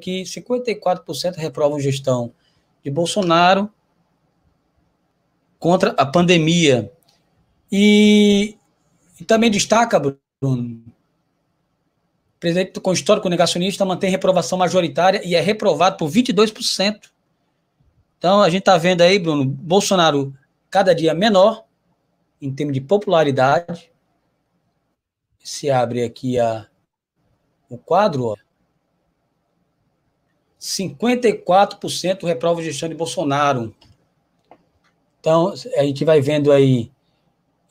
que 54% reprovam gestão de Bolsonaro contra a pandemia. E também destaca, Bruno, o presidente com histórico negacionista mantém reprovação majoritária e é reprovado por 22%. Então, a gente está vendo aí, Bruno, Bolsonaro cada dia menor em termos de popularidade. Se abre aqui o quadro, ó. 54% reprova a gestão de Bolsonaro. Então, a gente vai vendo aí,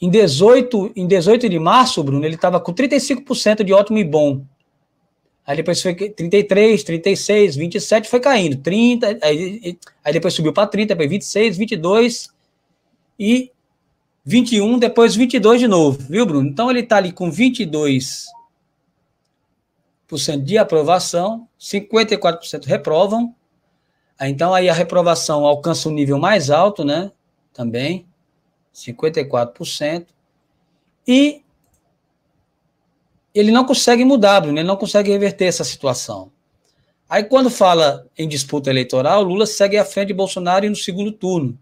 em 18 de março, Bruno, ele estava com 35% de ótimo e bom. Aí depois foi 33, 36, 27, foi caindo. 30, aí depois subiu para 30, depois 26, 22 e 21, depois 22 de novo, viu, Bruno? Então ele está ali com 22% de aprovação, 54% reprovam. Então aí a reprovação alcança um nível mais alto, né? Também, 54%. E ele não consegue mudar, Bruno, ele não consegue reverter essa situação. Aí, quando fala em disputa eleitoral, Lula segue à frente de Bolsonaro e no segundo turno.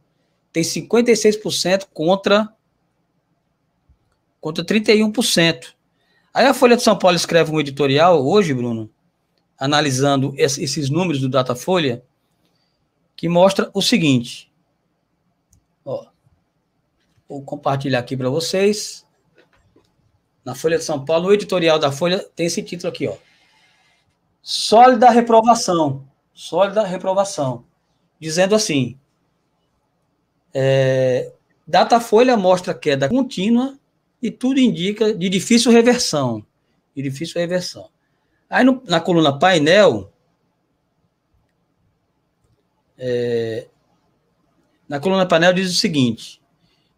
Tem 56% contra 31%. Aí a Folha de São Paulo escreve um editorial hoje, Bruno, analisando esses números do Datafolha, que mostra o seguinte. Ó, vou compartilhar aqui para vocês. Na Folha de São Paulo, o editorial da Folha tem esse título aqui, ó. Sólida reprovação. Sólida reprovação. Dizendo assim, Datafolha mostra queda contínua e tudo indica de difícil reversão. De difícil reversão. Aí na coluna painel, diz o seguinte,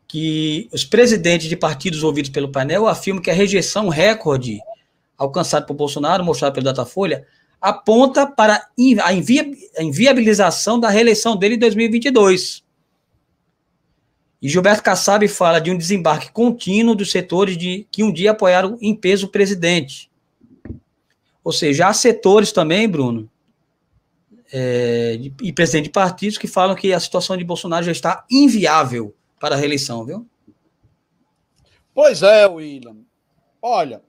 que os presidentes de partidos ouvidos pelo painel afirmam que a rejeição recorde alcançada por Bolsonaro, mostrada pelo Datafolha, aponta para a inviabilização da reeleição dele em 2022. E Gilberto Kassab fala de um desembarque contínuo dos setores que um dia apoiaram em peso o presidente. Ou seja, há setores também, Bruno, e presidente de partidos que falam que a situação de Bolsonaro já está inviável para a reeleição, viu? Pois é, William. Olha,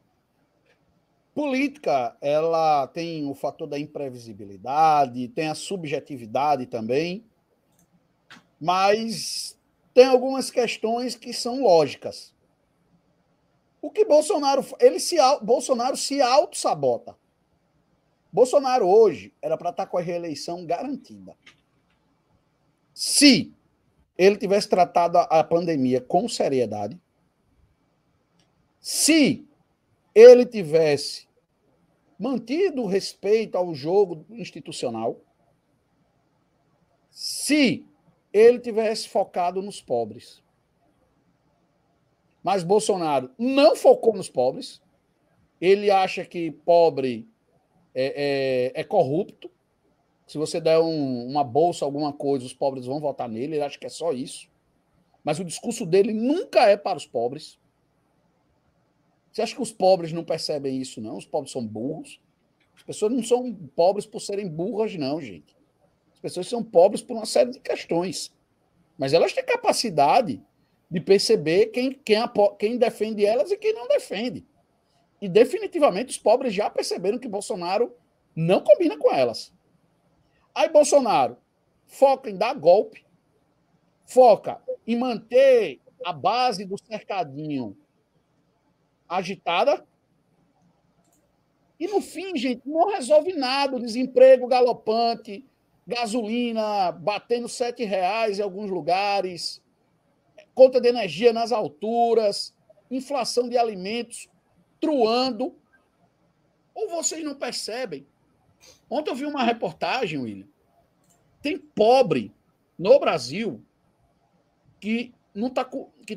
política, ela tem o fator da imprevisibilidade, tem a subjetividade também, mas tem algumas questões que são lógicas. O que Bolsonaro se auto-sabota. Bolsonaro hoje era para estar com a reeleição garantida. Se ele tivesse tratado a pandemia com seriedade, se ele tivesse mantido o respeito ao jogo institucional, se ele tivesse focado nos pobres. Mas Bolsonaro não focou nos pobres, ele acha que pobre é corrupto, se você der uma bolsa, alguma coisa, os pobres vão votar nele, ele acha que é só isso. Mas o discurso dele nunca é para os pobres. Você acha que os pobres não percebem isso, não? Os pobres são burros. As pessoas não são pobres por serem burras, não, gente. As pessoas são pobres por uma série de questões. Mas elas têm capacidade de perceber quem defende elas e quem não defende. E definitivamente os pobres já perceberam que Bolsonaro não combina com elas. Aí Bolsonaro foca em dar golpe, foca em manter a base do cercadinho agitada, e no fim, gente, não resolve nada. O desemprego galopante, gasolina batendo R$7 em alguns lugares, conta de energia nas alturas, inflação de alimentos truando. Ou vocês não percebem? Ontem eu vi uma reportagem, William. Tem pobre no Brasil que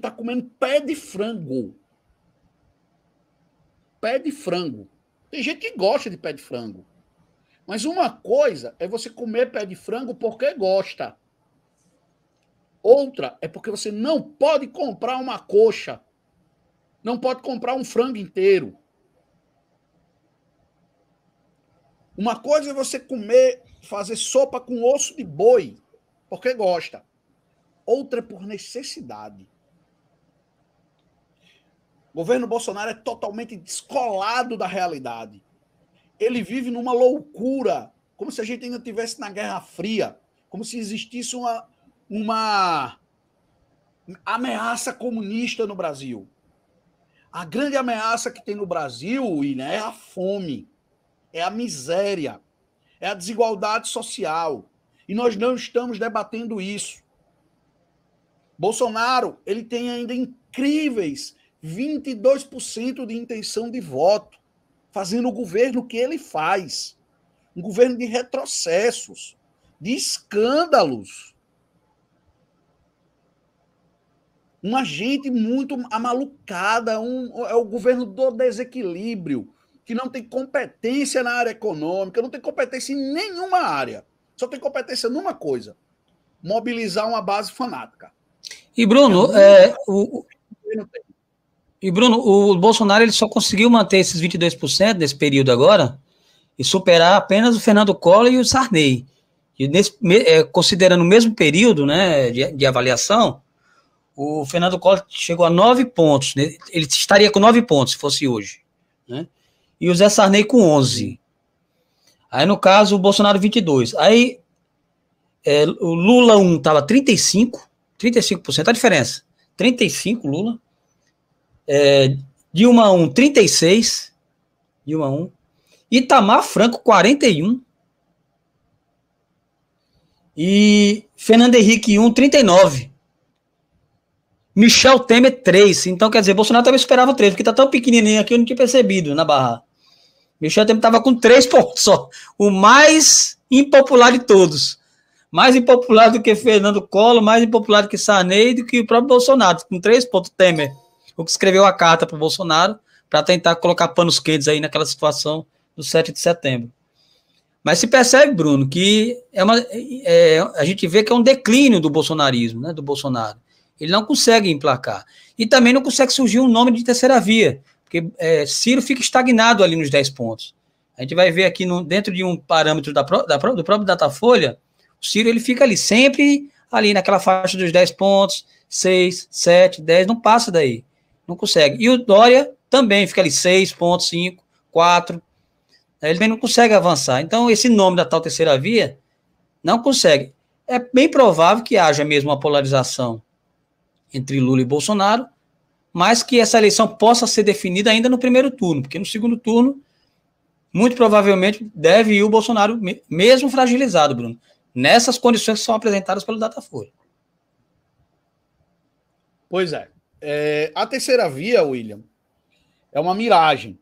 tá comendo pé de frango. Pé de frango. Tem gente que gosta de pé de frango. Mas uma coisa é você comer pé de frango porque gosta. Outra é porque você não pode comprar uma coxa. Não pode comprar um frango inteiro. Uma coisa é você comer, fazer sopa com osso de boi, porque gosta. Outra é por necessidade. O governo Bolsonaro é totalmente descolado da realidade. Ele vive numa loucura, como se a gente ainda estivesse na Guerra Fria, como se existisse uma ameaça comunista no Brasil. A grande ameaça que tem no Brasil, William, é a fome, é a miséria, é a desigualdade social. E nós não estamos debatendo isso. Bolsonaro, ele tem ainda incríveis 22% de intenção de voto, fazendo o governo que ele faz. Um governo de retrocessos, de escândalos. Uma gente muito amalucada, é o governo do desequilíbrio, que não tem competência na área econômica, não tem competência em nenhuma área. Só tem competência numa coisa: mobilizar uma base fanática. E, Bruno, o Bolsonaro ele só conseguiu manter esses 22% nesse período agora e superar apenas o Fernando Collor e o Sarney. E considerando o mesmo período, né, de avaliação, o Fernando Collor chegou a 9 pontos. Né? Ele estaria com 9 pontos se fosse hoje. Né? E o Zé Sarney com 11. Aí, no caso, o Bolsonaro 22. Aí, o Lula 1 estava 35%, a diferença. 35, Lula. Dilma 1, 36. Dilma 1. Itamar Franco, 41. E Fernando Henrique 1, 39. Michel Temer, 3. Então, quer dizer, Bolsonaro também esperava 3, porque tá tão pequenininho aqui, eu não tinha percebido na barra. Michel Temer estava com 3 pontos só. O mais impopular de todos. Mais impopular do que Fernando Collor, mais impopular do que Sarney, do que o próprio Bolsonaro, com 3 pontos. Temer, o que escreveu a carta para o Bolsonaro, para tentar colocar panos quentes aí naquela situação do 7 de setembro. Mas se percebe, Bruno, que a gente vê que é um declínio do bolsonarismo, né, do Bolsonaro. Ele não consegue emplacar. E também não consegue surgir um nome de terceira via, porque Ciro fica estagnado ali nos 10 pontos. A gente vai ver aqui dentro de um parâmetro do próprio Datafolha, o Ciro ele fica ali, sempre ali naquela faixa dos 10 pontos, 6, 7, 10, não passa daí. Não consegue. E o Dória também fica ali 6 pontos, 5, 4. Ele também não consegue avançar. Então, esse nome da tal terceira via não consegue. É bem provável que haja mesmo uma polarização entre Lula e Bolsonaro, mas que essa eleição possa ser definida ainda no primeiro turno, porque no segundo turno, muito provavelmente, deve ir o Bolsonaro, mesmo fragilizado, Bruno, nessas condições que são apresentadas pelo Datafolha. Pois é. A terceira via, William, é uma miragem.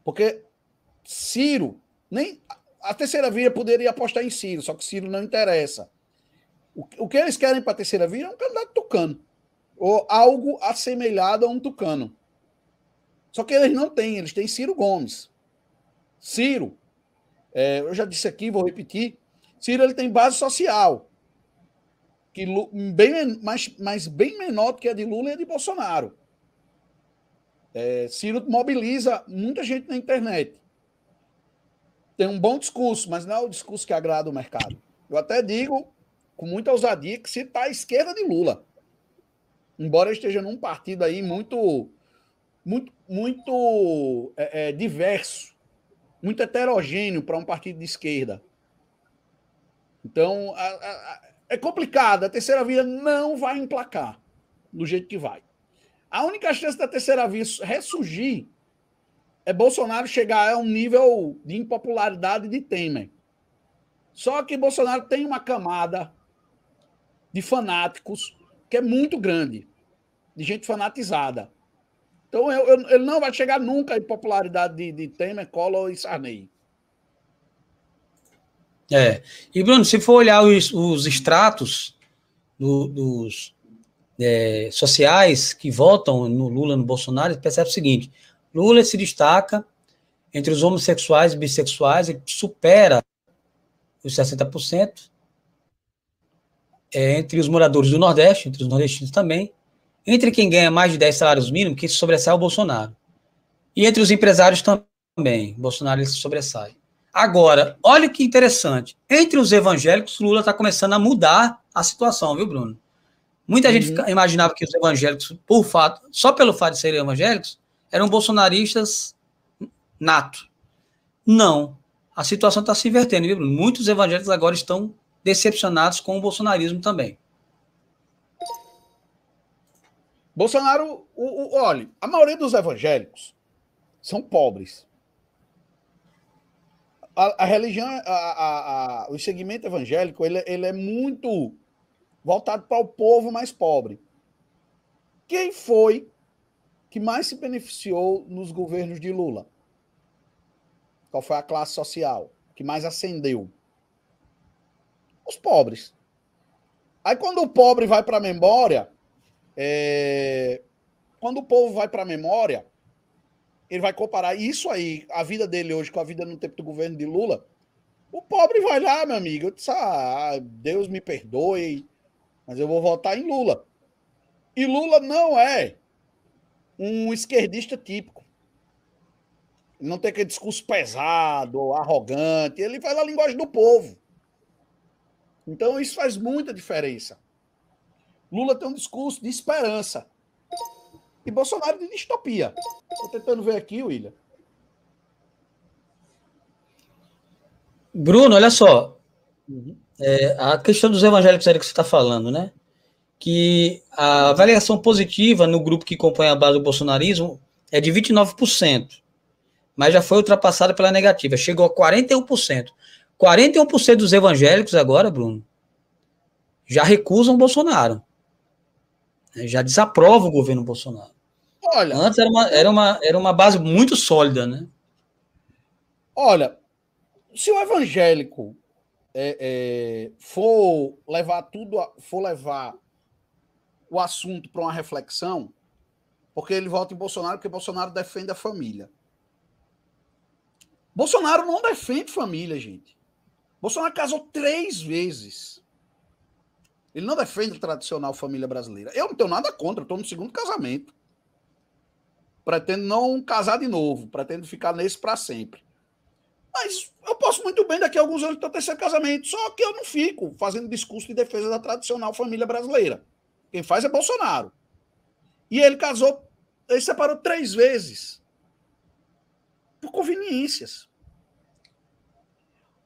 Porque Ciro, nem a terceira via poderia apostar em Ciro, só que Ciro não interessa. O que eles querem para a terceira via é um candidato tucano, ou algo assemelhado a um tucano. Só que eles não têm, eles têm Ciro Gomes. Ciro, eu já disse aqui, vou repetir, Ciro ele tem base social, que mas bem menor do que a de Lula e a de Bolsonaro. Ciro mobiliza muita gente na internet. Tem um bom discurso, mas não é o discurso que agrada o mercado. Eu até digo, com muita ousadia, que Ciro está à esquerda de Lula. Embora esteja num partido aí muito diverso, muito heterogêneo para um partido de esquerda. Então, é complicado. A terceira via não vai emplacar do jeito que vai. A única chance da terceira via ressurgir é Bolsonaro chegar a um nível de impopularidade de Temer. Só que Bolsonaro tem uma camada de fanáticos que é muito grande, de gente fanatizada. Então, ele não vai chegar nunca à popularidade de Temer, Collor e Sarney. E, Bruno, se for olhar os extratos dos sociais que votam no Lula, no Bolsonaro, percebe o seguinte: Lula se destaca entre os homossexuais e bissexuais, ele supera os 60%, entre os moradores do Nordeste, entre os nordestinos também, entre quem ganha mais de 10 salários mínimos, quem se sobressai é o Bolsonaro. E entre os empresários também, Bolsonaro ele se sobressai. Agora, olha que interessante. Entre os evangélicos, Lula está começando a mudar a situação, viu, Bruno? Muita gente imaginava que os evangélicos, só pelo fato de serem evangélicos, eram bolsonaristas nato. Não. A situação está se invertendo, viu, Bruno? Muitos evangélicos agora estão decepcionados com o bolsonarismo também. Bolsonaro, olha, a maioria dos evangélicos são pobres. A religião, o segmento evangélico, ele é muito voltado para o povo mais pobre. Quem foi que mais se beneficiou nos governos de Lula? Qual foi a classe social que mais ascendeu? Os pobres. Aí quando o pobre vai para a memória, quando o povo vai para a memória, ele vai comparar isso aí, a vida dele hoje com a vida no tempo do governo de Lula. O pobre vai lá, meu amigo, eu disse, Deus me perdoe, mas eu vou votar em Lula. E Lula não é um esquerdista típico. Ele não tem aquele discurso pesado, arrogante, ele faz a linguagem do povo. Então isso faz muita diferença. Lula tem um discurso de esperança. E Bolsonaro de distopia. Estou tentando ver aqui, William. Bruno, olha só. A questão dos evangélicos que você está falando, né? Que a avaliação positiva no grupo que compõe a base do bolsonarismo é de 29%, mas já foi ultrapassada pela negativa, chegou a 41%. 41% dos evangélicos agora, Bruno, já recusam o Bolsonaro. Já desaprovam o governo Bolsonaro. Olha, antes era uma base muito sólida, né? Olha, se o evangélico for levar o assunto para uma reflexão, porque ele vota em Bolsonaro, porque Bolsonaro defende a família. Bolsonaro não defende família, gente. Bolsonaro casou 3 vezes. Ele não defende a tradicional família brasileira. Eu não tenho nada contra, eu estou no 2º casamento. Pretendo não casar de novo, pretendo ficar nesse para sempre. Mas eu posso muito bem daqui a alguns anos ter o 3º casamento, só que eu não fico fazendo discurso de defesa da tradicional família brasileira. Quem faz é Bolsonaro. E ele separou 3 vezes. Por conveniências.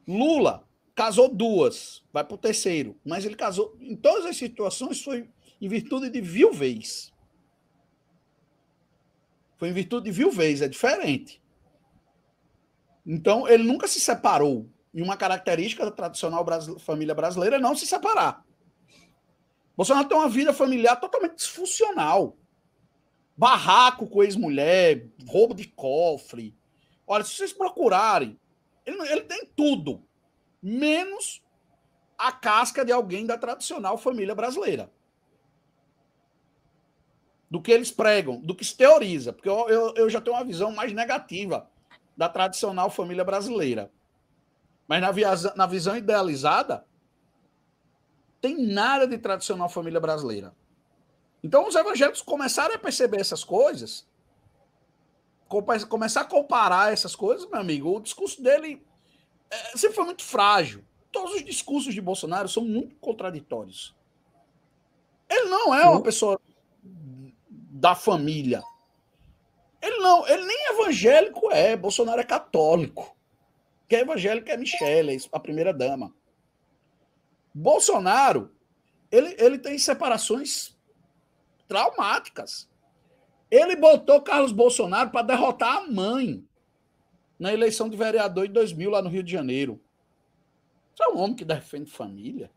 Lula casou 2, vai para o 3º, mas ele casou, em todas as situações, foi em virtude de viuvez. Foi em virtude de viuvez, é diferente. Então, ele nunca se separou. E uma característica da tradicional família brasileira é não se separar. Bolsonaro tem uma vida familiar totalmente disfuncional. Barraco com ex-mulher, roubo de cofre. Olha, se vocês procurarem, ele tem tudo, menos a casca de alguém da tradicional família brasileira. Do que eles pregam, do que se teoriza. Porque eu já tenho uma visão mais negativa da tradicional família brasileira. Mas na visão idealizada, tem nada de tradicional família brasileira. Então, os evangélicos começaram a perceber essas coisas, começar a comparar essas coisas, meu amigo, o discurso dele sempre foi muito frágil. Todos os discursos de Bolsonaro são muito contraditórios. Ele não é uma pessoa da família. Ele nem evangélico é. Bolsonaro é católico. Quem é evangélico é Michele, a primeira-dama. Bolsonaro, ele tem separações traumáticas. Ele botou Carlos Bolsonaro para derrotar a mãe na eleição de vereador de 2000 lá no Rio de Janeiro. Você é um homem que defende família?